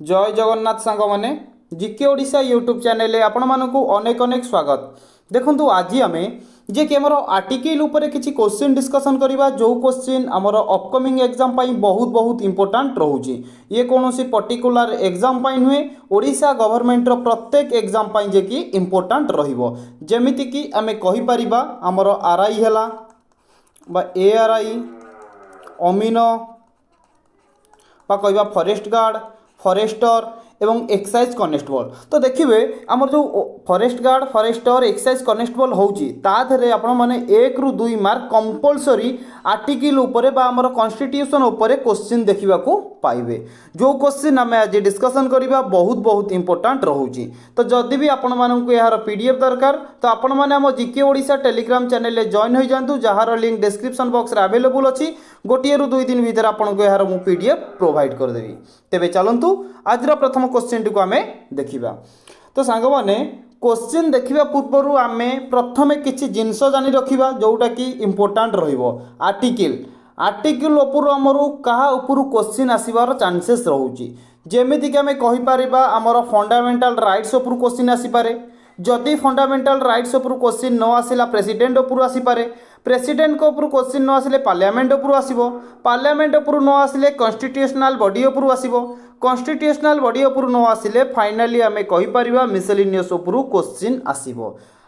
जय जगन्नाथ सांग माने जीके ओडिशा यूट्यूब चैनल आपण मानकु अनेक अनेक स्वागत। देखंतु आज आम जे कि आमर आर्टिकल उपरे किछि क्वेश्चन डिस्कशन करबा जो क्वेश्चन आमर अपकमिंग एग्जाम पाई बहुत बहुत इंपोर्टेंट रहउची। ये कोनोसी पर्टिकुलर एग्जाम पाई नुहे ओडिशा गवर्नमेंट रो प्रत्येक एग्जाम पाई जे कि इंपोर्टेंट रहिबो। जेमिति कि आमे कहि परिबा आमर आरआई हला बा एआरआई अमीनो बा कहबा फॉरेस्ट गार्ड फॉरेस्टर एवं एक्साइज कनेस्टेबल। तो देखिए आमर जो forest guard forester excise constable होउची ताधरे आपण माने 1 रु 2 मार्क कंपलसरी आर्टिकल उपरे बा आमर कॉन्स्टिट्यूशन उपरे क्वेश्चन देखिबा को पाइबे। जो क्वेश्चन आमे आज डिस्कशन करिबा बहुत बहुत इंपोर्टेंट रहउची। तो जदि भी आपण माननकु यार पीडीएफ दरकार तो आपण माने हम जीके ओडिशा टेलीग्राम चैनल ले जॉइन हो जांतु जहार लिंक डिस्क्रिप्शन बॉक्स रे अवेलेबल अछि। गोटिए रु 2 दिन भीतर आपनको यार मु पीडीएफ प्रोवाइड कर देबी। तेबे चलंतु आज प्रथम क्वेश्चन टी को आमे देखिबा। तो सांग माने क्वेश्चन देखिबा पूर्वरु आमे प्रथमे किछि जिंस जानि रखिबा जोटा कि इंपोर्टेंट रहिबो। आर्टिकल उपरु हमरु कहा उपरु क्वेश्चन आसीबार चांसेस रहउची। जेमिति कि आमे कहि परिबा हमर फंडामेंटल राइट्स उपरु क्वेश्चन आसी पारे। जदि फंडामेंटल राइट्स उपरु क्वेश्चन न आसिला प्रेसिडेंट उपरु आसी पारे। प्रेसिडेंट को उपरु क्वेश्चन न आसिले पार्लियामेंट उपरु आसीबो। पार्लियामेंट उपरु न आसिले कॉन्स्टिट्यूशनल बॉडी उपरु आसीबो। कॉन्स्टिट्यूशनल बॉडी उपरु न आसिले फाइनली आमे कहि परिबा मिसलेनियस उपरु क्वेश्चन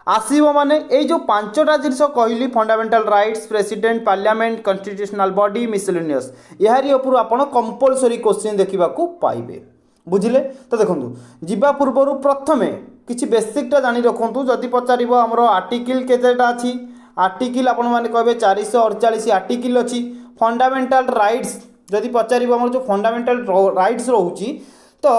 आसीबो माने ए जो पांचटा जिंस कहली fundamental rights president parliament constitutional body miscellaneous यारी उपरु आपण कंपलसरी क्वेश्चन देखिबा को पाइबे। बुझिले। तो देखंतु जिबा पूर्वरु प्रथमे किछि बेसिकटा जानि रखंतु। जदि पचारिबो हमरो आर्टिकल केतेटा अछि आर्टिकल आपण माने कहबे 448 आर्टिकल अछि। फंडामेंटल राइट्स जदि पचारिबो हमर जो फंडामेंटल राइट्स रहउची तो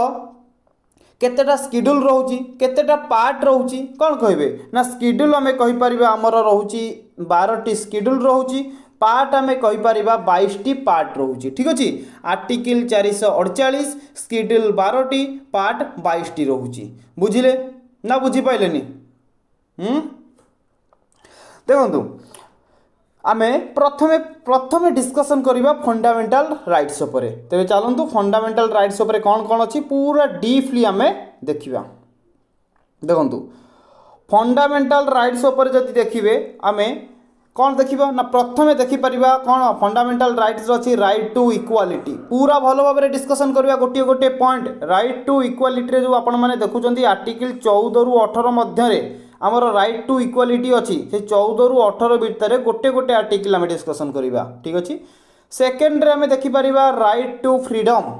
केतेटा शेड्यूल रहउची केतेटा पार्ट रहउची कोन कहबे ना शेड्यूल हमें कहि परिबा हमर रहउची 12 टी शेड्यूल रहउची। पार्ट आमे कहि परिबा 22 टी पार्ट रहउची। ठीक अछि। आर्टिकल 448 शेड्यूल 12 टी पार्ट 22 टी रहउची। बुझिले ना बुझी पाइलेनी। देखंतु आमे प्रथमे डिस्कशन करिबा फंडामेंटल राइट्स उपरे। तेबे चलंतु फंडामेंटल राइट्स उपरे कोन कोन अछि पूरा डीपली आमे देखिबा। देखंतु फंडामेंटल राइट्स उपरे जति देखिबे आमे कौन देखिबा ना प्रथमे देखि परिबा कौन फंडामेंटल राइट्स अछि राइट टू इक्वालिटी। पूरा भलो भाबरे डिस्कशन करबा गोटे गोटे पॉइंट। राइट टू इक्वालिटी रे जो आपण माने देखुचंती आर्टिकल 14 रु 18 मध्य रे हमर राइट टू इक्वालिटी अछि। से 14 रु 18 भितर गोटे गोटे आर्टिकल हम डिस्कशन करबा। ठीक अछि। सेकंड रे हमें देखि परिबा राइट टू फ्रीडम।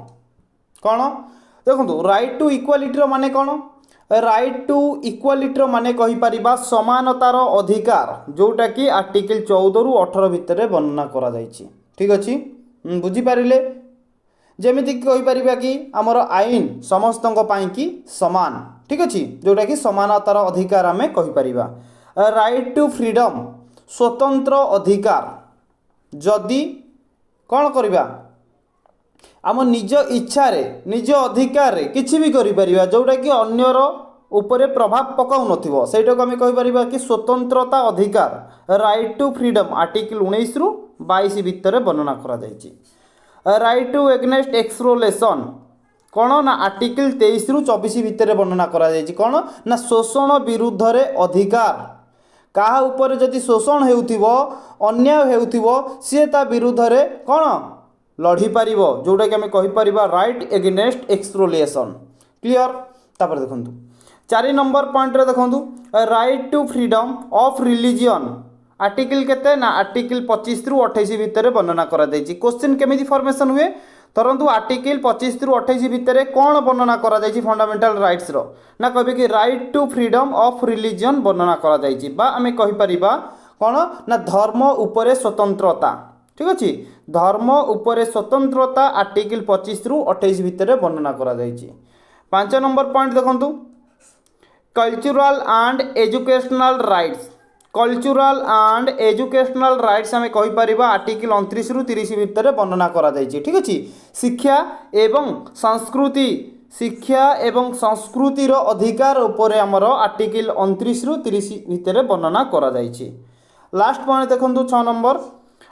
कौन देखंतु राइट टू इक्वालिटी रो माने कौन राइट टू इक्वालिटी माने कहि परिबा समानतार अधिकार जोटा कि आर्टिकल 14 रु 18 भितर वर्णना करा जायछि। ठीक अछि। बुझी पारिले। जेमिति कहि परिबा कि हमर आईन समस्तଙ୍କ ପାଇଁ कि समान। ठीक अछि। जोटा कि समानतार अधिकार हमें कहि परिबा। राइट टू फ्रीडम स्वतंत्र अधिकार जदि कौन करिबा आम निज इच्छा रे निज अधिकार रे किछि भी करि परिबा जोटा कि अन्यर उपरे प्रभाव पकाउ नथिबो सेटा को हम कहि परिबा कि स्वतंत्रता अधिकार राइट टू फ्रीडम आर्टिकल 19 रु 22 भितर वर्णना करा जायछि। राइट टू एग्नेस्ट एक्सप्लोइटेशन कौन ना आर्टिकल 23 रु 24 भितर वर्णना करा जायछि। कौन ना शोषण विरुद्ध रे अधिकार कहा ऊपर जदि शोषण हेउथिबो अन्याय हेउथिबो से ता विरुद्ध रे कौन लड़ी पारिबो जोटा कि हमें कहि परिबा राइट एगेंस्ट एक्सप्लोइटेशन। क्लियर। तापर देखंतु 4 नंबर पॉइंट रे देखंतु right to freedom of religion article केते ना आर्टिकल 25 रु 28 भितर वर्णना करा जायछि। क्वेश्चन केमिति फॉर्मेशन हुए तरंतु आर्टिकल 25 रु 28 भितर कोन वर्णना करा जायछि फंडामेंटल राइट्स रो ना कहबे कि right to freedom of religion वर्णना करा जायछि बा हमें कहि परिबा कोन ना धर्म उपरे स्वतंत्रता। ठीक अछि। धर्म उपरे स्वतंत्रता आर्टिकल 25 रु 28 भितर वर्णना करा जायछि। 5 नंबर पॉइंट देखंतु cultural and educational rights. Cultural and educational rights हमें कहि परिबा आर्टिकल 29 रु 30 भितर वर्णना करा जायछि। ठीक अछि। शिक्षा एवं संस्कृति रो अधिकार उपरे हमर आर्टिकल 29 रु 30 भितर वर्णना करा जायछि। लास्ट पॉइंट देखंतु 6 नंबर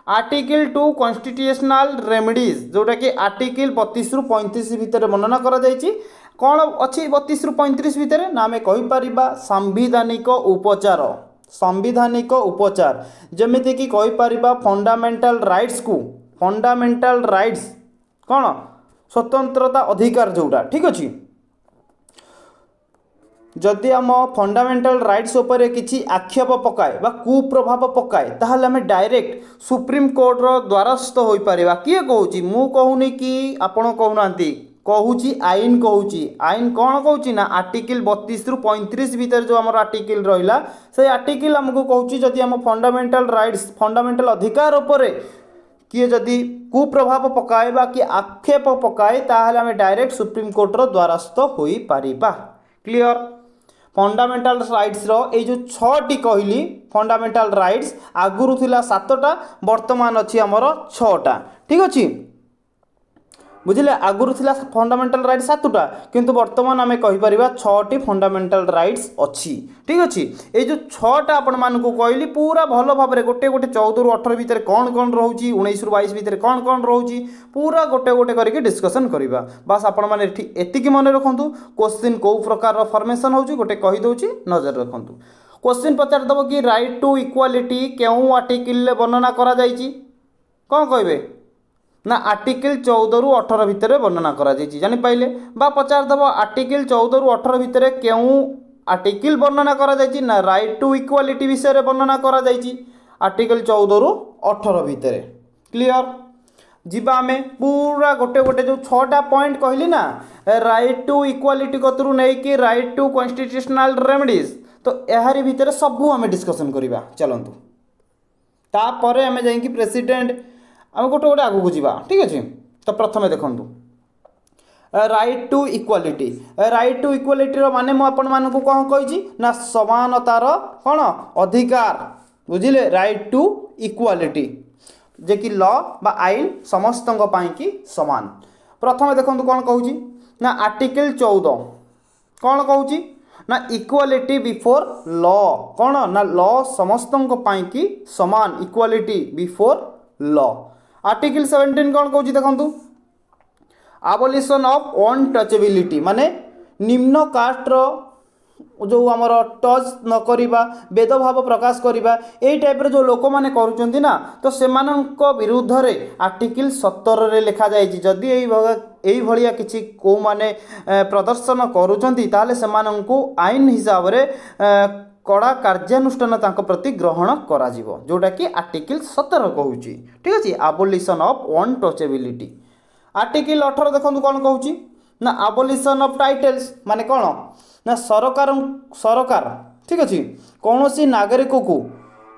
आर्टिकल 2 कॉन्स्टिट्यूशनल रेमेडीज जोटा कि आर्टिकल 32 रु 35 भितर वर्णना करा जायछि। कौन अच्छी 32 रु 35 भितर ना आम कहीपर सांविधानिक उपचार, सांविधानिक उपचार जमीती कि कहीपर फंडामेंटल राइट्स को, फंडामेंटल राइट्स कौन स्वतंत्रता अधिकार जोटा ठीक अच्छे। जदि आम फंडामेंटल राइट्स उपर किसी आक्षेप पकाए बा कुप्रभाव पकाए ताहले आम डायरेक्ट सुप्रीम कोर्ट रो द्वारस्थ हो पारिबा। किए कहूची मु कहूनी कि आपण कहूनांती कहूची आईन कहूची। आईन कौन कहूची ना आर्टिकल 32 रु 35 भितर जो आम आर्टिकल रहा से आर्टिकल आमको कहूची जदि आम फंडामेंटल राइट्स फंडामेंटल अधिकार उपरे किए जदि कुप्रभाव पकाए बा कि आक्षेप पकाए ताहले आम डायरेक्ट सुप्रीम कोर्ट रो द्वारस्थ हो पारिबा। क्लियर। फंडामेंटल राइट्स रो ए जो 6टी कहली फंडामेंटल राइट्स आगुरु थिला 7टा वर्तमान अच्छी आमर 6टा ठीक अच्छे बुझिले। आगुरु थिला फंडामेंटल राइट्स 7टा किंतु वर्तमान आम कहीपर 6टी फंडामेंटल राइट्स अच्छी ठीक अच्छे। ये जो 6टा आपण मानकु कहली पूरा भल भाव में गोटे गोटे 14 रु 18 भितर कौन कौन रोची 19 रु 22 भितर कौन कौन रोची पूरा गोटे गोटे करके डिस्कसन करवा। बस आपण मैंने एतिकी मन रखु क्वेश्चन कौ प्रकार फॉर्मेशन होची गोटे कही दउची नजर रखु। क्वेश्चन पचार दब कि राइट टू इक्वालिटी केउ आर्टिकल वर्णना करा जायछि कौन कहबे ना आर्टिकल 14 रु 18 भितर वर्णना करा जायछि जानि पाइले बा पचार दब आर्टिकल 14 रु 18 भितर केउ आर्टिकल वर्णना करा जायछि ना राइट टू इक्वालिटी विषय वर्णना करा जायछि आर्टिकल 14 रु 18 भितर। क्लियर। जीवा आमे पूरा गोटे गोटे जो 6टा पॉइंट कहली ना राइट टू इक्वालिटी कतरू नै कि राइट टू कॉन्स्टिट्यूशनल रेमेडीज तो यारी भितर सबू आमे डिस्कशन करिबा। चलंतु तापरे आमे जाई कि प्रेसिडेंट आम गोटे गोटे आगू जावा ठीक अच्छे। तो प्रथम देखूँ right to equality, right to equality माने मु आपण मानकु कौन कही ना समानतार कौन अधिकार बुझिले। राइट टू इक्वालिटी जे कि लॉ बा आईन समस्त की समान। प्रथम देखो कौन कहूँ ना आर्टिकल 14 कौन कहूँ ना इक्वालिटी बिफोर लॉ कौन ना लॉ समस्त की समान इक्वालिटी बिफोर लॉ। आर्टिकल 17 कौन कहूँ देखु आबोलिशन ऑफ अनटचेबिलिटी माने निम्न कास्ट जो आमर टच न करिबा भेदभाव प्रकाश करिबा एई टाइप रे जो लोक माने करूचंती ना तो सेमानंक विरुद्ध रे आर्टिकल 17 रे लिखा जायछि जदि एई भलिया किछि को माने प्रदर्शन करूचंती ताले सेमानंकु आईन हिसाब रे कड़ा कार्यानुष्ठान तांको प्रति ग्रहण करा जीवो जोटा कि आर्टिकल 17 कहूची ठीक अछि। आबोलिशन ऑफ अनटचेबिलिटी। आर्टिकल 18 देखंतु कोन कहूची ना आबोलिशन ऑफ टाइटल्स माने कोन ना सरकार ठीक अछि कोनोसी नागरिक को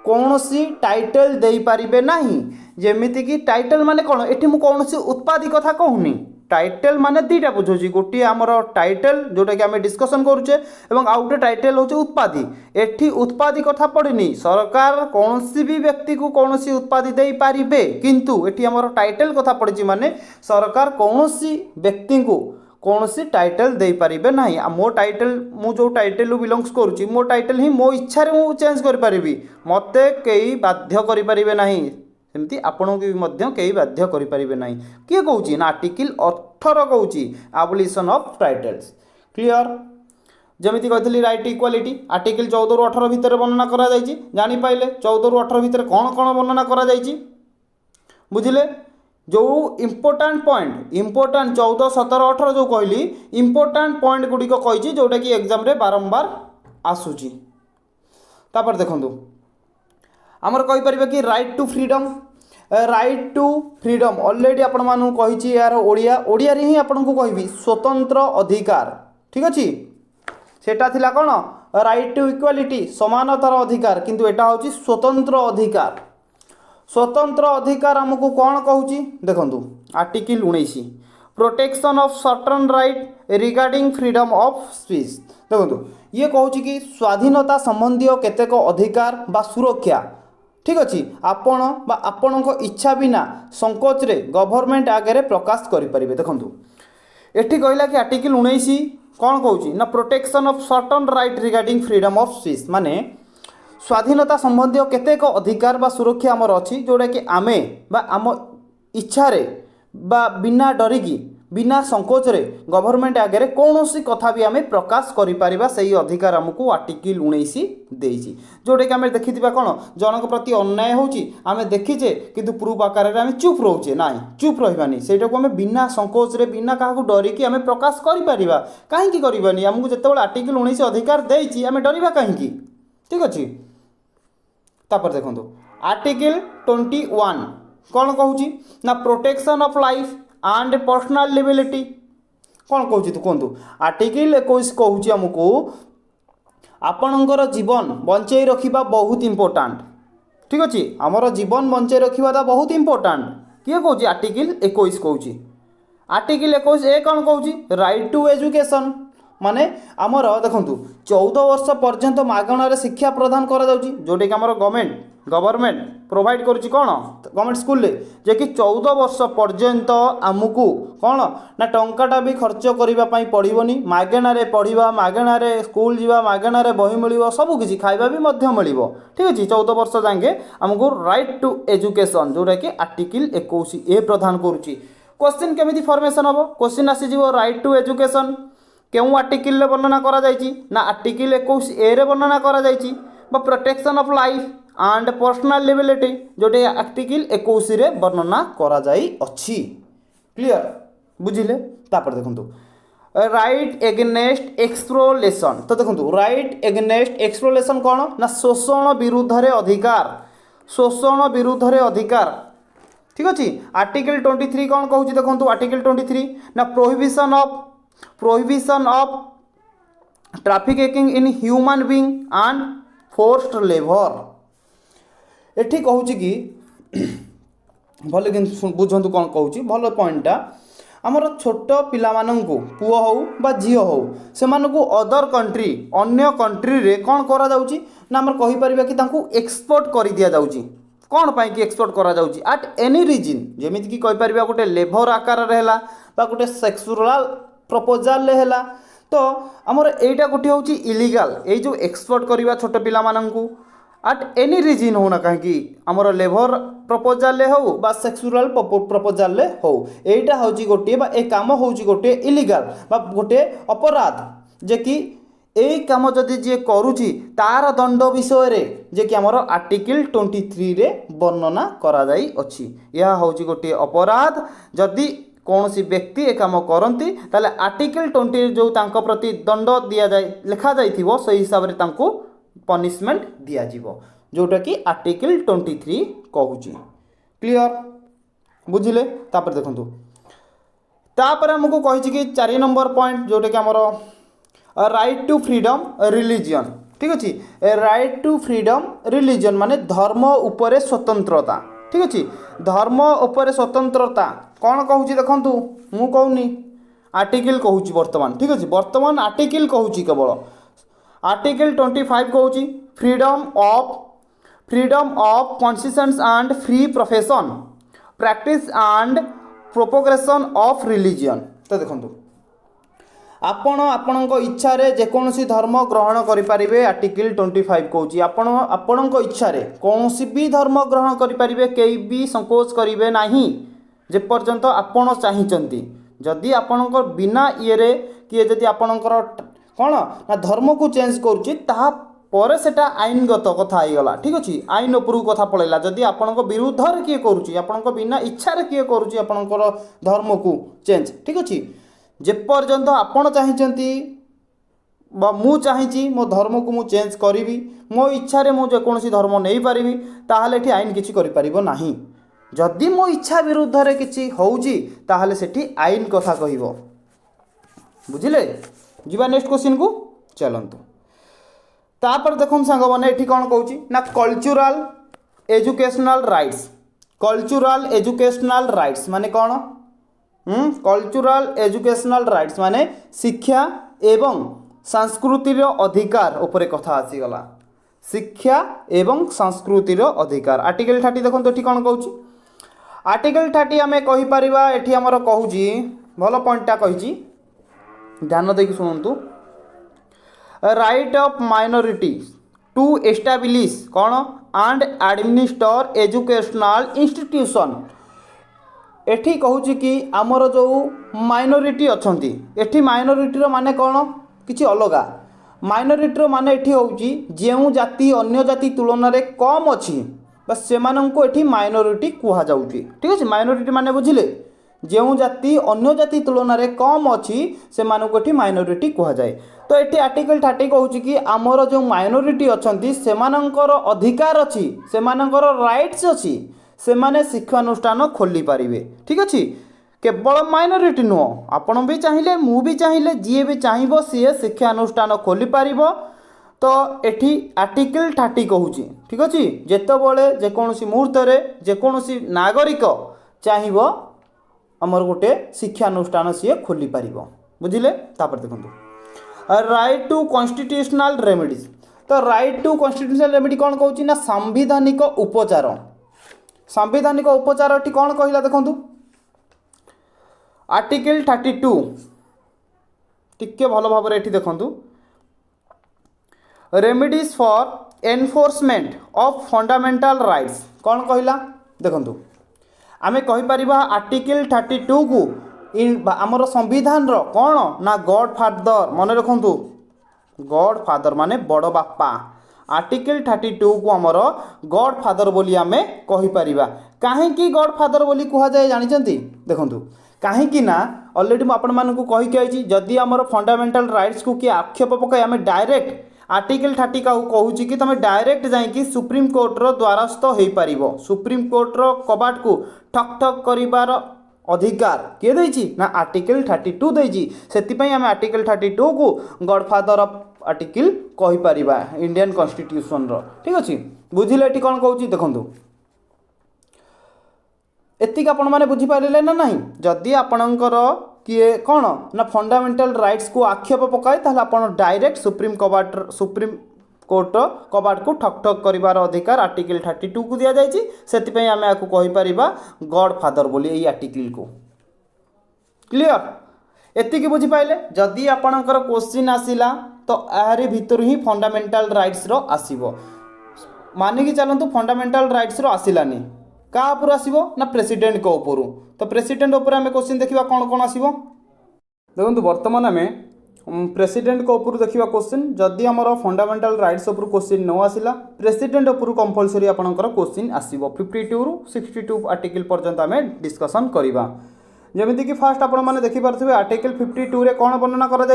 कोनोसी टाइटल देई परिबे नाही। जेमिति कि टाइटल माने कोन एठी मु कोनोसी उत्पादी कथा कहूनी। टाइटल माने दुईटा बुझौछि गोटे आमर टाइटल जोटा कि आम डिस्कसन करुचे एवं आउ गोटे टाइटल होचे उत्पादी। एठी उत्पादी कथा पड़िनी सरकार कौनसी भी व्यक्ति को कौनसी उत्पादी दे पारिबे किंतु एठी आमर टाइटल कथा पड़िछि माने सरकार कौनसी व्यक्ति को कौनसी टाइटल दे पारिबे नाही। मो टाइटल मु जो टाइटल बिलोंग्स करुछि मो टाइटल ही मो इच्छा रे मु चेंज कर पारिबी मते केही बाध्य करि पारिबे नाही सेमती आपन को भी कई बाध्य करें ना। किए कौची ना आर्टिकल 18 कौची आबोलिशन ऑफ टाइटल्स। क्लियर। जमीती कही राइट इक्वालिटी आर्टिकल 14 रु 18 भितर वर्णना करा जायछि जानि पाइले 14 रु 18 भितर कौन कौन वर्णना करा जायछि बुझिले। जो इम्पोर्टाट पॉइंट इम्पोर्टाट 14 17 18 जो कहली इम्पोर्टाट पॉइंट गुड़िक कही जोटा कि एग्जाम रे बारंबार आसूची। तापर देखंतु आमर कहीपर कि right to freedom, right to freedom already आपण मानू कही यार ओडिया ओडिया रे ही आपण को कहबी स्वतंत्र अधिकार ठीक अच्छे। सेटा थिला कौन राइट टू इक्वालिटी समानतार अधिकार किंतु एटा होची स्वतंत्र अधिकार। स्वतंत्र अधिकार आमको कौन कहूची देखंतु article 19 protection of certain right regarding freedom of speech. देखंतु ये कहूची कि स्वाधीनता संबंधी केतेक अधिकार बा सुरक्षा ठीक अच्छे आपण बा आपणक इच्छा बिना संकोच रे गवर्नमेंट आगे प्रकाश करें। देखंतु एठी कहला कि आर्टिकल 19 कौन कहूँ ना protection of certain right regarding freedom of speech माने स्वाधीनता संबंधी केतेक अधिकार बा सुरक्षा आमर अच्छी जोटा कि आमे बा आम इच्छारे बा बिना डरिकी बिना संकोच रे गवर्नमेंट आगे कौन सी कथा भी आम प्रकाश करिपारिबा सही अधिकार आमको आर्टिकल 19 देइछि जोटा कि आम देखि कौन जनक प्रति अन्याय होउछि आम देखीचे किंतु प्रूफ आकार में आम चुप रोचे ना चुप रहिबानी सेटा को आम बिना संकोच रे बिना काहाकू डरिकी आम प्रकाश करिपारिबा काहेकि करिबानी आमको जेतेबेले आर्टिकल 19 अधिकार देइछि आम डरिबा काहेकि ठीक अछि। तापर देखंतु आर्टिकल 21 कौन कहूँ ना protection of life and personal liability कौन कहूँ तो कहतु आर्टिकल 21 कहूँ आमको आपणकर जीवन बंचाई रखा बहुत इंपोर्टाट ठीक अच्छे आमर जीवन बंचाई रखा बहुत इंपोर्टाट किए कहूँ आर्टिकल 21 कहूँ आर्टिकल 21 ए कौन कहूँ राइट टू एजुकेशन माने आमर देखु 14 वर्ष पर्यंत मागणार शिक्षा प्रदान करा जाउची जोटे कि आमर गवर्नमेंट प्रोवाइड करुच्ची कौन गवर्नमेंट स्कूल जे कि 14 वर्ष पर्यंत आमको कौन ना टंकाटा भी खर्च करने पड़ोनी मागेणारे पढ़ा मागेणारे स्कूल जावा मागेणारे बही मिल सबकि खाଇବା भी मिल ठीक अच्छे 14 वर्ष जाए आमको राइट टू एजुकेशन जोटा कि आर्टिकल 21 ए प्रदान करुच्ची। क्वेश्चन केमिति फॉर्मेशन हम क्वेश्चन आसीज राइट टू एजुकेशन क्यों आर्टिकल वर्णना करा जायछि ना आर्टिकल 21 ए रे वर्णना करा जायछि बा protection of life and personal liability Jote article 21 रे वर्णना करा जाई अछि क्लियर बुझिले। तापर देखंतु राइट एगेनेस्ट एक्सप्लोलेशन तो देखंतु राइट एगेनेस्ट एक्सप्लोलेशन कौन ना शोषण विरुद्ध रे अधिकार शोषण विरुद्ध रे अधिकार ठीक अच्छे। आर्टिकल 23 कौन कहूँ देखंतु आर्टिकल 23 ना prohibition of trafficking in human being and forced labor एठी कहूँ कि भले कि बुझंतु कौन कहूँ भल पॉइंटा आमर छोट पिला मानंकु पुओ हो बा झियो हो से मानकु अदर कंट्री अन्य कंट्री रे कौन करा जाउची ना हमर कहि परिबा कि तांकु एक्सपोर्ट करि दिया जाउची कौन पाई कि एक्सपोर्ट करा जाउची एट एनी रीजन जेमिति कि कहि परिबा गोटे लेबर आकार रे हैला बा गोटे सेक्सुअल प्रपोजाल है तो आमर एटा गोटे हूँ इलीगल ये जो एक्सपोर्ट करवा छोट पिला मानंकु एट एनी रीजन हो ना कहीं आमर लेबर प्रपोजाल हो बा सेक्सुअल प्रपोजाल हो एटा हूँ गोटे बा ए काम हूँ गोटे इलीगल बा गोटे अपराध जे कि यही कम जदि जी करुच्ची तार दंड विषय रे जे कि आमर आर्टिकल 23 रे वर्णना करा जाई अछि यह हूँ गोटे अपराध जदि कौन सी व्यक्ति ए काम करती ताले आर्टिकल 20 जो तांको प्रति दंड दिया जाए लिखा जाइथिबो सही हिसाब रे तांको पनिशमेंट दिया जीवो जोटा कि आर्टिकल 23 कहूची क्लियर बुझिले। तापर देखंतु तापर हमको कहिछि कि 4 नंबर पॉइंट जोटा कि हमर राइट टू फ्रीडम रिलीजन ठीक अछि राइट टू फ्रीडम रिलीजन माने धर्म उपरे स्वतंत्रता ठीक अच्छे धर्म उपरे स्वतंत्रता कौन कहूँ देखु मु कहूनी आर्टिकल कहूँ बर्तमान ठीक अच्छे बर्तमान आर्टिकल कहूँ केवल आर्टिकल 25 कहूँ freedom of conscious and free profession practice and propagation of religion तो देखो आपण इच्छा रे जेकोसी धर्म ग्रहण करें आर्टिकल 25 कहूँ आपण इच्छा रे कौन भी धर्म ग्रहण करें कई भी संकोच करेंगे ना जेपर्यंत आपण चाहती जदि आपण बिना ये किए जदि आपणकर कौन ना धर्म को चेंज कर सेटा आईनगत कथा होगा ठीक अच्छे आईन उपरू कथा पड़ेगा जदि आपण विरुद्ध किए करूँ बिना इच्छा किए करूँ धर्म को चेंज ठीक अच्छे जेपर्यंत आपण चाहती मु चाहती मो धर्म को मु चेंज करी मो इच्छा रे मु जेकोसी धर्म नहीं पारि ताहले एठी आईन किछि करि परिबो नाही जदि मो इच्छा विरुद्ध रे किछि होउची ताहले सेठी आईन कथा कहिबो बुझिले जीवा नेक्स्ट क्वेश्चन को चलंतु तापर देखम सांग माने एठी कोन कहूची ना कल्चरल एजुकेशनल राइट्स माने कोन कल्चरल एजुकेशनल राइट्स माने शिक्षा एवं संस्कृतिर अधिकार उपरे कथा आसीगला शिक्षा एवं संस्कृतिर अधिकार आर्टिकल 30 देखो ये कौन कहूँ आर्टिकल 30 आम कहीपर ये आमर कहूँ भल पॉइंटा कही ध्यान देकी शुणु right of minority to establish कौन एंड एडमिनिस्टर एजुकेशनल इंस्टीट्यूशन। एठी कहूँ कि आमर जो माइनोरिटी अच्छी एठी माइनोरिटीर माने कौन किसी अलगा माइनोरिटीर माने एठी होउची जेउ जाति अन्य जाति तुलन में कम अच्छी बस से एठी माइनोरिटी कह जाउची। ठीक है माइनोरिटी माने बुझिले जेउ जाति अन्य जाति तुलन में कम अच्छी से एठी माइनोरिटी कह जाए। तो ये आर्टिकल 30 कहूँ कि आमर जो माइनोरिटी अच्छी से अधिकार अच्छी से राइट्स अच्छी से माने शिक्षानुष्ठान खोली पारिबे। ठीक अच्छे केवल माइनोरिटी नुह आपण भी चाहिए मु भी चाहिए जी भी चाहिए सी शिक्षानुष्ठान खोली पारिबो। तो एठी आर्टिकल 30 कहूँ ठीक अच्छे जितेबाला जेकोसी मुहूर्त जेकोसी नागरिक चाहिए आमर गोटे शिक्षानुष्ठान सी खोली पारिबो बुझिले। तापर देखो राइट टू कॉन्स्टिट्यूशनल रेमेडीज। तो राइट टू कॉन्स्टिट्यूशनल रेमेडी कौन कहूँ ना सांविधानिक उपचार। सांविधानिक उपचार टी कौन कहला देखो आर्टिकल 32 टिके भल भाव ये देखु remedies for enforcement of fundamental rights कौन कहला देखु आमे कहीपर आर्टिकल 32 को आमर संविधान रो कौन ना गॉड फादर मन रखु गॉड फादर माने बड़ बापा आर्टिकल 32 को आमर गॉड फादर बोली आमे कहीपर। कहीं गॉड फादर बोली कह जाए जानते देखु कहीं ना ऑलरेडी मुझे कहीकि आई जदि आमर फंडामेंटल राइट्स को किए आक्षेप पकाई आम डायरेक्ट आर्टिकल 30 कहूँ कि तुम डायरेक्ट जाकि सुप्रीम कोर्टर द्वारस्थ हो पार सुप्रीम कोर्टर कबाट को ठक ठक कर अधिकार किए देछि ना आर्टिकल 32 देछि से आम आर्टिकल 32 को गॉडफादर ऑफ आर्टिकल कहीपर इंडियन कॉन्स्टिट्यूशन रो। ठीक अच्छे बुझिले ये कौन कहूँ देखु एतिक आपण मैंने बुझीपारे ना नहीं जदि आपणकर किए कौन ना फंडामेंटल राइट्स को आक्षेप पकाए ताहले आपण डायरेक्ट सुप्रीम कोर्ट कबाट को ठक ठक कर अधिकार आर्टिकल 32 को दि जाइए से आम या कहीपर गॉड फादर बोली यही आर्टिकल को क्लियर एतिक बुझीपारे। जदि आपणकर क्वेश्चन आसिला तो यारी भितर ही फंडामेंटल राइट्स रो आसीबो मानिकी चलतु फंडामेंटल राइट्स रो आसिलानी क्या उपर आसो ना प्रेसिडेंट को ऊपर। तो प्रेसिडेंट उपर आम क्वेश्चन देखा कौन कौन आसो देखो बर्तमान आम प्रेसिडेंट को ऊपर देखा क्वेश्चन जदि आम फंडामेंटल राइट्स उपर क्वेश्चन न आसला प्रेसिडेंट उपर कंपलसरी आपंकर क्वेश्चन आसो 52 रु 62 आर्टिकल पर्यंत आम डिस्कसन करवा। जमीती कि फास्ट आपण मैंने देखिपे आर्टिकल 52 रे कौन वर्णना करा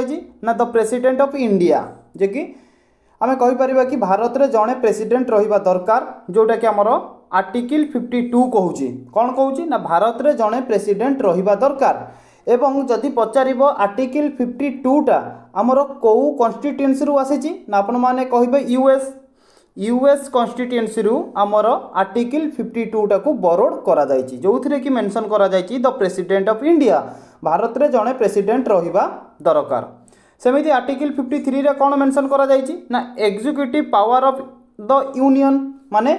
ना द प्रेसिडेंट ऑफ इंडिया जे कि आम कहीपर कि भारत में जड़े प्रेसिडेंट रहा दरकार जोटा कि आमर आर्टिकल 52 कहूँ कौन कहूँ ना भारत में जड़े प्रेसिडेंट रहा दरकार एवं जदि पचार आर्टिकल 52टा आमर कौ कन्स्टिट्यूएंसी रु आसी ना आपण मैंने कहे यूएस कन्स्टिट्यूएंसी रु आमर आर्टिकल 52टा को बरोड करा जायछि जो थी कि मेंशन करा जायछि the president of India Bharat में जड़े प्रेसिडेंट रहा दरकार। सेमिति आर्टिकल 53 रे कौन मेंशन करा जायछि ना executive power of the union माने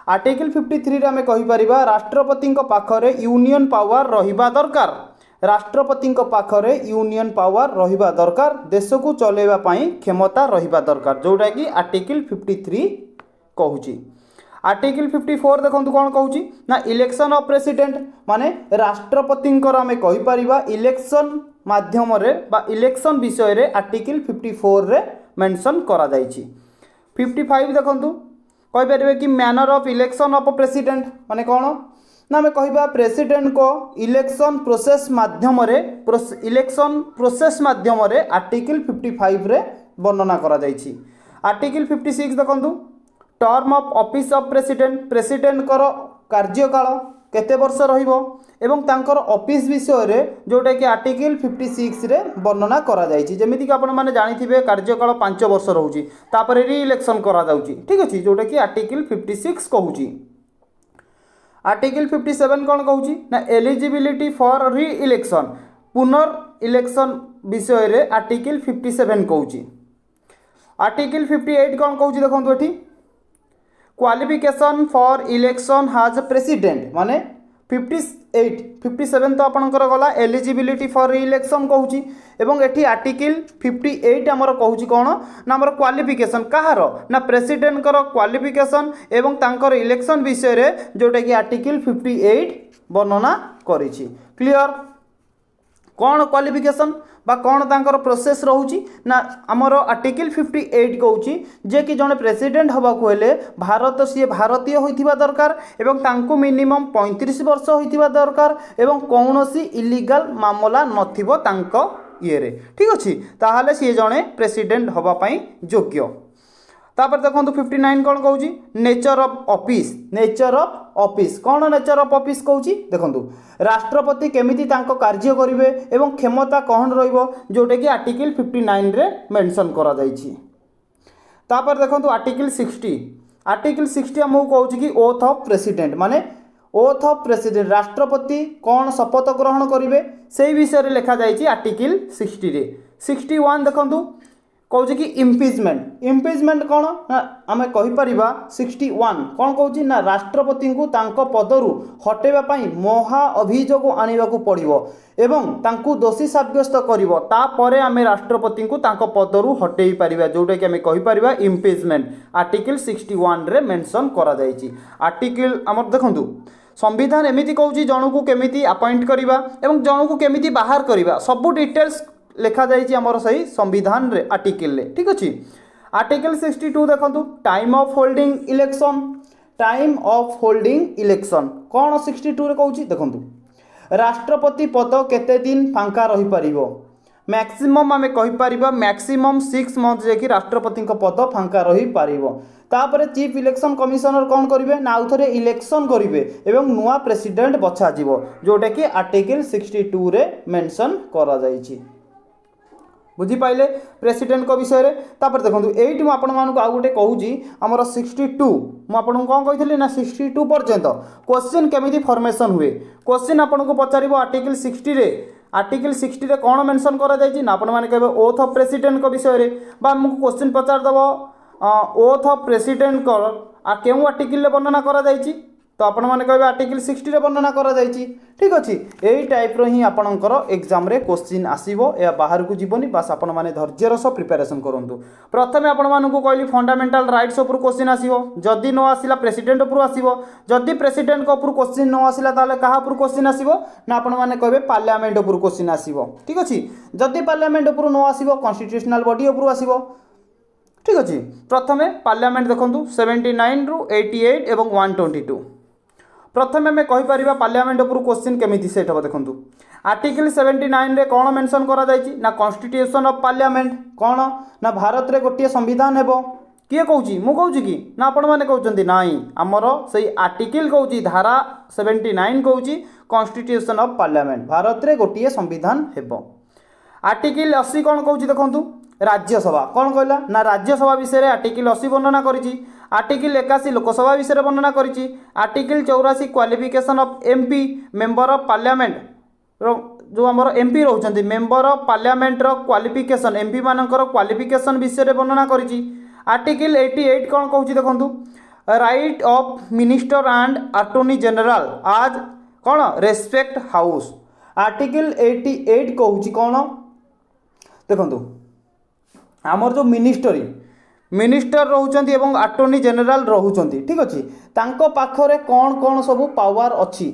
आर्टिकल 53 रे आमे कहि परिबा राष्ट्रपति पाखरे यूनियन पावर रहिबा दरकार राष्ट्रपति पाखरे यूनियन पावर रहिबा दरकार देश को चलेबा पई क्षमता रहिबा दरकार जोटा कि आर्टिकल 53 कहूची। आर्टिकल 54 देखंतु कौन कहूची ना इलेक्शन ऑफ प्रेसिडेंट माने राष्ट्रपति आमे कहि परिबा इलेक्शन माध्यम रे बा इलेक्शन विषय रे आर्टिकल 54 रे मेंशन करा जायछि। 55 देखंतु कहि परिबे कि manner of election of president माने कौन ना आम कह प्रेसिडेंट को इलेक्शन प्रोसेस माध्यम रे आर्टिकल 55 रे वर्णना करा जायछि। आर्टिकल 56 देखंतु term of office of president कर कार्यकाल केते वर्ष रहिबो एवं तांकर ऑफिस विषय रे जोटा कि आर्टिकल 56 रे वर्णना करा जायछि। जेमिति कि आपण माने जानिथिबे कार्यकाल 5 वर्ष रहउछि तापर रि इलेक्शन करा जाउछि। ठीक अछि जोटा कि आर्टिकल 56 कहउछि। आर्टिकल 57 कौन कहूँ ना एलिजिबिलिटी फॉर रि इलेक्शन पुनर् इलेक्शन विषय रे आर्टिकल 57 कहूँ। आर्टिकल 58 कौन कहूँ देखो ये क्वालिफिकेशन फॉर इलेक्शन हाज प्रेसिडेंट माने 57 तो आपणकर गला एलिजिबिलिटी फॉर रिइलेक्शन कहूँ एवं एटी आर्टिकल 58 आमर कहूँ कौन ना आमर क्वालिफिकेशन कहार ना प्रेसिडेंट क्वालिफिकेशन एवं तांकर इलेक्शन विषय रे जोटा कि आर्टिकल 58 वर्णना करिछि। क्लियर कौन क्वालिफिकेशन बा कौन तांकर प्रोसेस रहउची ना आमर आर्टिकल 58 कहूँ जे कि जड़े प्रेसिडेंट हवाक हेले भारत सी भारतीय होइथिबा दरकार एवं तांको मिनिमम 35 वर्ष होइथिबा दरकार एवं कौनसी इलीगल मामला नथिबो तांको ये रे ठीक अच्छी ताहले सी जड़े प्रेसिडेंट हवा पई योग्य। तापर देखो 59 कौन कहूँ nature of office. Nature of office कौन नेचर ऑफ ऑफिस कहूँ देखो राष्ट्रपति केमिति तांको कार्य करिवे एवं क्षमता कौन रहिबो जोटा कि आर्टिकल 59 रे मेंशन करा जाइछि। तापर देखो आर्टिकल 60 आर्टिकल 60 हमको कहूँ कि ओथ ऑफ प्रेसिडेंट माने ओथ ऑफ प्रेसिडेंट राष्ट्रपति कौन शपथ ग्रहण करिवे से विषय रे लिखा जाइछि आर्टिकल 60 रे। 61 देखो कहूँ कि इम्पिचमेंट इम्पिचमेंट कौन ना आम कहीपर 61 कौन कहूँ ना राष्ट्रपति को तांको पदरु हटेबा पई महा अभियोग आनिबा को पड़िबो एवं तांको दोषी साब्यस्त करिवो तापरे आमे राष्ट्रपति को तांको पदरु हटेई परिबा जोटा कि आमे कहीपर इम्पिचमेंट आर्टिकल 61 रे मेंशन करा जाइछि। आर्टिकल आमर देखंतु संविधान एमिति कहूँ जन को केमिति अपॉइंट करिबा एवं जन को केमिति बाहर करिबा सब डिटेल्स लिखा जाइए आमर सही संविधान रे आर्टिकल रे ठीक अच्छे। आर्टिकल 62 देखो time of holding election time of holding election कौन 62 रे कहूँ देखो राष्ट्रपति पद केते दिन फांका रही पारिबो मैक्सिमम आमे कहीपर मैक्सिमम 6 मंथ जे राष्ट्रपति पद फांका रही पारिबो। तापर चीफ इलेक्शन कमिशनर कौन करेंगे ना आउ थे इलेक्शन करेंगे एवं नुआ प्रेसिडेंट बछा जोटा कि आर्टिकल 62 रे मेंशन करा जाइछि। बुझीपारे प्रेसिडेंट को विषय में तापर देखो एट मुझे आउ गोटे कहूँ आमर 62 मुझे कौन कही ना 62 पर्यंत क्वेश्चन केमिति फॉर्मेशन हुए क्वेश्चन आपको पचार आर्टिकल 60 रे आर्टिकल 60 रे कौन मेंशन करा जाइछि ना आपण माने कहबे ओथ ऑफ प्रेसिडेंट को विषय रे बा हमको क्वेश्चन पचार दबो ओथ ऑफ प्रेसिडेंट को केउ आर्टिकल रे वर्णना करा जाइछि तो आपण माने कहबे आर्टिकल 60 रे वर्णना करा जाइछि ठीक अछि। एई टाइप रो ही आपणकर एग्जाम रे क्वेश्चन आसीबो या बाहर को जीवनी बस आपण माने धैर्यर सह प्रिपरेशन करंतु। प्रथमे आपण मानकु कहली फंडामेंटल राइट्स ऊपर क्वेश्चन आसीबो जदि न आसिला प्रेसिडेंट ऊपर आसीबो जदि प्रेसिडेंट को ऊपर क्वेश्चन न आसिला ताले काहा ऊपर क्वेश्चन आसीबो ना आपण माने कहबे पार्लियामेंट ऊपर क्वेश्चन आसीबो ठीक अछि। जदि पार्लियामेंट ऊपर न आसीबो कॉन्स्टिट्यूशनल बॉडी ऊपर आसीबो ठीक अछि। प्रथमे पार्लियामेंट देखंतु 79 रु 88 एवं 122 प्रथमे आम कहीपर पार्लियामेंट ऊपर क्वेश्चन केमिति सेट हम देखो आर्टिकल 79 रे कौन मेंशन करा जाइछि ना कॉन्स्टिट्यूशन ऑफ पार्लियामेंट कौन ना भारत रे गोटे संविधान हेबो किए कहूँ मु कहूँ कि ना आपण मैंने कहते नाई आमर से आर्टिकल कहूँ धारा 79 कहूँ कॉन्स्टिट्यूशन ऑफ पार्लियामेंट भारत रे गोटे संविधान हेबो। आर्टिकल 80 कौन कहूँ देखो राज्यसभा कौन कहला ना राज्यसभा विषय में आर्टिकल 80 वर्णना करिछि। आर्टिकल 81 लोकसभा विषय में वर्णना करिछि। Article 84 qualification of MP member of parliament जो आमर एमपी रोचंती मेंबर ऑफ पार्लियामेंट रो क्वालिफिकेशन एमपी मानकर क्वालिफिकेशन विषय में वर्णना करिछि। आर्टिकल 88 कौन कहूँ देखो right of minister and attorney general आज कौन रेस्पेक्ट हाउस। आर्टिकल 88 कहूँ कौन देखो आमर जो मिनिस्टर रोचंती एवं अटॉर्नी जनरल रोचंती ठीक अच्छे तांको पाखरे कौन कौन सब पावर अच्छी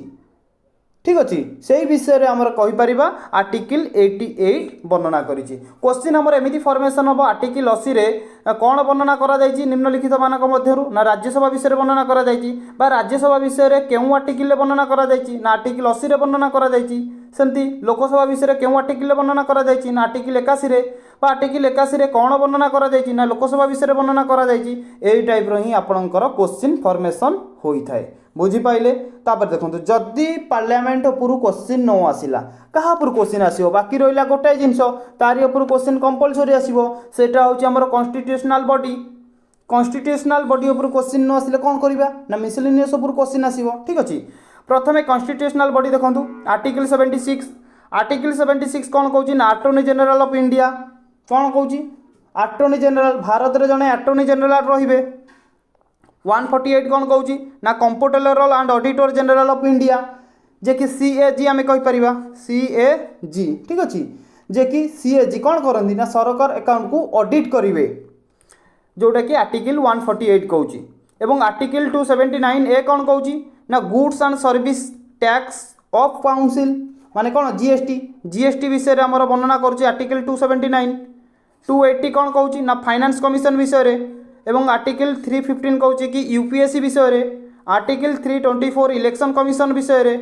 ठीक अच्छे से विषय में आमर कहीपर आर्टिकल 88 वर्णना करिछि। क्वेश्चन आमर एमिति फॉर्मेशन हम आर्टिकल 80 रे कौन वर्णना करा जाइछि निम्नलिखित मानक मध्यरु ना राज्यसभा विषय में वर्णना करा जाइछि बा राज्यसभा विषय में केउ आर्टिकल रे वर्णना करा जाइछि ना आर्टिकल 80 रे वर्णना करा जाइछि। सेमती लोकसभा विषय में केउ आर्टिकल रे वर्णना करा जाइछि ना आर्टिकल 81 रे बा आर्टिकल 81 रे कौन वर्णना करा जाइछि ना लोकसभा विषय में वर्णना करा जाइछि। एई टाइप रो ही आपणकर क्वेश्चन फॉर्मेशन होई थाए बुझीपारे। तापर देखो जदि पार्लियामेंट उपर क्वेश्चन न आसला क्या क्वेश्चन आसो बाकी रहा गोटाए जिनस तारी उपर क्वेश्चन कंपलसरी आसो सेटा हूँ आमर कॉन्स्टिट्यूशनल बॉडी उपर क्वेश्चन न आसिले कौन करवा ना मिसलेनियस उपर क्वेश्चन आसो ठीक अच्छे। प्रथमे कॉन्स्टिट्यूशनल बॉडी देखो आर्टिकल 76 आर्टिकल 76 कौन कहूँ ना अटॉर्नी जनरल ऑफ इंडिया कौन कहूँ अटॉर्नी जनरल भारत में जड़े अटॉर्नी जनरल रहिबे। 148 कौन कहूँ ना comptroller and auditor general of India जे कि CAG आम कहीपर CAG ठीक अच्छे जे कि CAG कौन करती ना सरकार अकाउंट को ऑडिट करेंगे जोटा कि आर्टिकल 148 कहूँ एवं आर्टिकल 279A कौन कहूँ ना goods and service tax of council माने कौन जीएसटी विषय में आमर वर्णना करुच्ची आर्टिकल 279 280 कौन कहूँ ना फाइनेंस कमिशन विषय एवं आर्टिकल 315 कहूँ कि यूपीएससी विषय आर्टिकल 324 इलेक्शन कमिशन विषय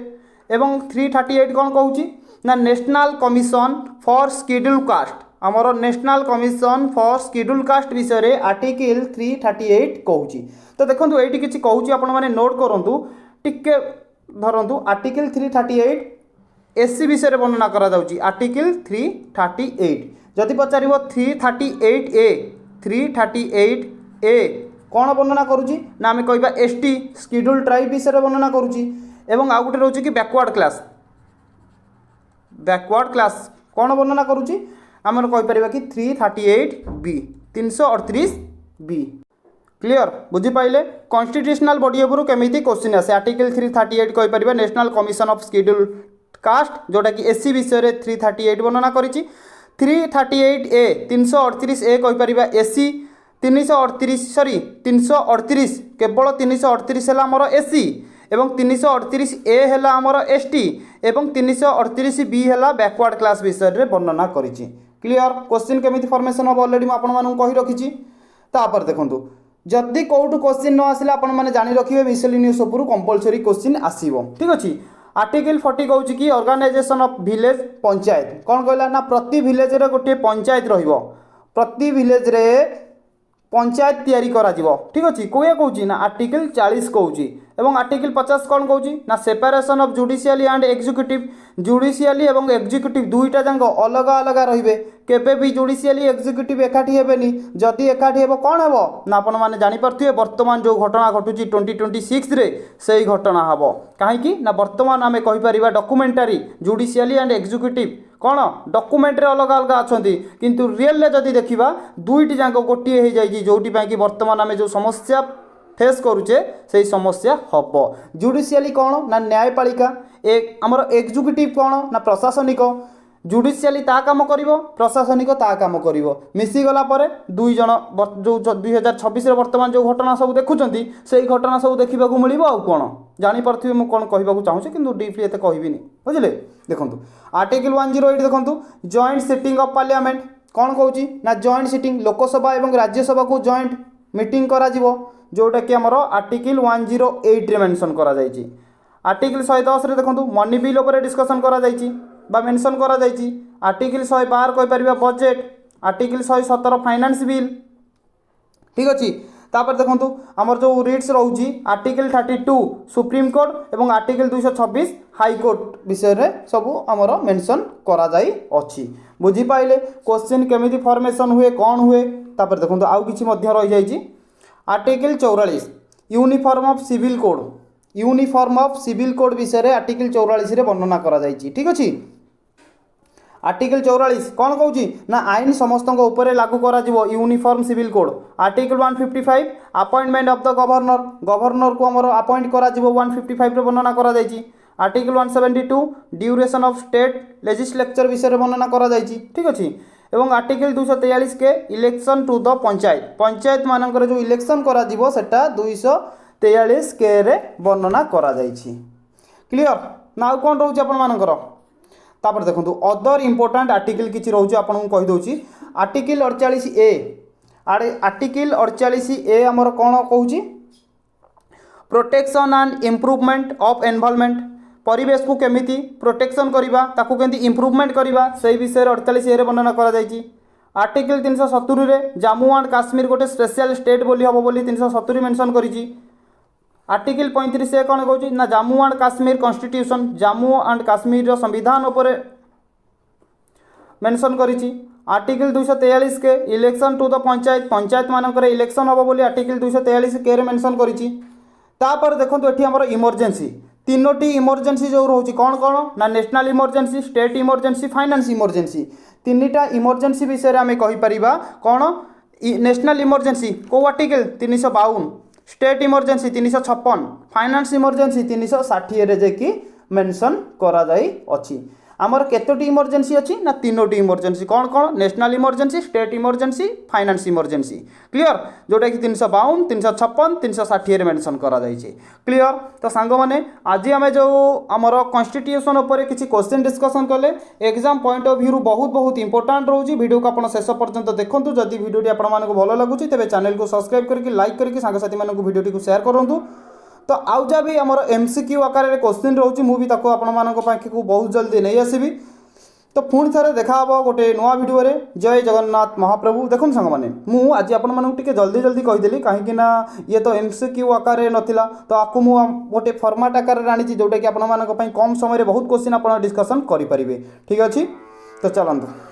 एवं 338 कौन कहूँ ना national commission for schedule caste आमर national commission for schedule caste विषय आर्टिकल 338 कहूँ। तो देखो ये किसी कहूँ आपण मैंने नोट करूँ टिके धरतु आर्टिकल 338 एससी विषय वर्णना करा जाउची आर्टिकल 338 जदि पचार 338A कौन वर्णना करुच्ची ना आम कह एसटी शेड्यूल ट्राइब विषय वर्णना करुच्ची एवं आउ गोटे रोचे कि बैकवर्ड क्लास कौन वर्णना करुच्ची आम कहीपर कि 338B 338B क्लियर बुझीपारे कॉन्स्टिट्यूशनल बॉडी उपरू केमिति क्वेश्चन आसे आर्टिकल 338 कहीपर national commission of schedule caste जोटा कि एससी विषय 338 वर्णना करिछि 338A 338A कहीपर एससी 338 केवल 338 है आमर एससी एवं 338A है आमर एसटी एवं 338B है बैकवर्ड क्लास विषय वर्णना करिछि क्लियर क्वेश्चन केमिति फॉर्मेशन हम ऑलरेडी मैं कही रखी तापर देखंतु जदि कौटू क्वेश्चन न आसिला आपण माने जानि रखिबे मिसलेनियस उपरू कंपलसरी क्वेश्चन आसीबो ठीक अछि आर्टिकल 40 कहूँ कि ऑर्गेनाइजेशन ऑफ विलेज पंचायत कौन कहला ना प्रति विलेज रे गोटे पंचायत रहिबो प्रति विलेज रे पंचायत तैयारी करा जीवो ठीक अच्छे कोया कहूँ ना आर्टिकल 40 कहूँ एवं आर्टिकल 50 कौन कहूँ ना separation of judicially and executive judicially एवं एग्जीक्यूटिव दुईटा जाक अलग अलग रे केबे भी जुडिशियली एग्जीक्यूटिव एकाठी हेबेनी जदि एकाठी हेबो कौन हेबो ना आपण माने जानि पारथिबे वर्तमान जो घटना घटुची 2026 रे सेही घटना हेबो काहेकि ना वर्तमान आमे कहि परिबा डॉक्यूमेंटरी जुडिशियली एंड एग्जीक्यूटिव कौन डॉक्यूमेंट रे अलग अलग अछंती किंतु रियल रे जदि देखिबा दुईटी जाक गोटिए हे जाई जोटी पई कि वर्तमान आमे जो समस्या फेस करुचे से समस्या हम जुडिशियली कौन ना न्यायपालिका एक आमर एग्जीक्यूटिव कौन ना प्रशासनिक जुडिशियली ता काम करिवो प्रशासनिक ता काम करिवो मिसीगला परे दुई जन जो 2026 वर्तमान जो घटना सब देखुचंती से घटना सब देखा मिल आ कौन जानीपे मुझे कौन कहूँ चाहूँगी कि डीपली एत कहबी बुझे देखो आर्टिकल 108 देखो जॉइंट सिटिंग ऑफ पार्लियामेंट कौन कहूँ ना जॉइंट सिटिंग लोकसभा और राज्यसभा को जॉइंट मीटिंग करा जोटा कि आमर आर्टिकल 108 रे मेंशन करा जायछि आर्टिकल 110 रे देखो मनी बिल उपर डिस्कशन करा जायछि बा मेंशन करा जायछि आर्टिकल 112 कहि परिबा बजेट आर्टिकल 117 फाइनेंस बिल ठीक अछि तापर देखो आमर जो रिट्स रोची आर्टिकल 32 सुप्रीम कोर्ट एवं आर्टिकल 226 हाई कोर्ट विषय रे सब आमर मेंशन करा जाई अछि बुझी पाइले क्वेश्चन केमिति फॉर्मेशन हुए कौन हुए तापर देखो आउ किछि मध्य रहि जायछि article 44 uniform of civil code विषय रे आर्टिकल 44 रे वर्णना करा जायछि ठीक अछि आर्टिकल 44 कौन कहूँ ना आईन समस्त ऊपर लागू करा जीवो uniform civil code article 155 appointment of the governor को हमर अपॉइंट करा जीवो 155 रे वर्णना करा जायछि article 172 duration of state legislature विषय रे वर्णना करा जायछि ठीक अछि एवं आर्टिकल 243 के इलेक्शन टू द पंचायत मानकर जो इलेक्शन करा जीवो सेटा 243 के रे वर्णना करा जायछि क्लियर ना कौन रोचे आपण मानकर तापर देखो अदर इंपोर्टाट आर्टिकल किसी रोचे आपको कहीदे आर्टिकल 48A आर्टिकल 48A आमर कौन कहूँ protection and improvement of environment परिवेश को केमिति प्रोटेक्शन करवा ताकू केमिति इम्प्रूवमेंट करवा से विषय 48A रे वर्णना करा जायछि आर्टिकल 370 रे जम्मू एंड काश्मीर गोटे स्पेशल स्टेट बोली हम बोली 370 मेंशन करिछि आर्टिकल 35 से कौन कहूँ ना Jammu and Kashmir constitution Jammu and Kashmir संविधान उपर मेंशन करिछि आर्टिकल 243 के इलेक्शन टू द पंचायत मानकर इलेक्शन हम बोली आर्टिकल 243 के रे मेंशन करिछि तापर देखो एठी हमर इमरजेंसी तीनोटी इमरजेंसी जो रोची कौन कौन ना national emergency state emergency finance emergency तीनटा इमरजेंसी विषय आम कहीपर कौन नेशनल इमरजेंसी कौ article 352 state emergency 356 finance emergency 360 रे जे कि मेंशन करा जाई अछि। आमर केतोटी इमरजेंसी अच्छी ना तीनोटी इमरजेंसी कौन कौन national emergency state emergency finance emergency clear जोटा कि 352 356 360 मेंशन करा जाइए क्लियर। तो सांग माने आज आम जो आमर कन्स्टिट्यूशन उपर किसी क्वेश्चन डिस्कसन कले एग्जाम पॉइंट ऑफ व्यू बहुत बहुत इंपोर्टेंट रोचे वीडियो को आप शेष पर्यंत देखूँ जदि वीडियो आपको भल लगुच तेज चैनल को सब्सक्राइब करके लाइक करके सांगसाथी मानक वीडियो को शेयर करूँ। तो आउ जहाँ भी आम MCQ आकार क्वेश्चन रोचे मुझे आपको बहुत जल्दी नहीं आसबि। तो पुणी थे देखा गोटे नुआ वीडियो रे जय जगन्नाथ महाप्रभु। देखो सांग मैंने मुझे आज आपको जल्दी जल्दी कहीदेली कहीं ये तो MCQ आकार नाला तो आपको मुझे गोटे फॉर्मेट आकार आनी जोटा कि आप कम समय बहुत क्वेश्चन आप डिस्कसन करेंगे ठीक अच्छे। तो चलते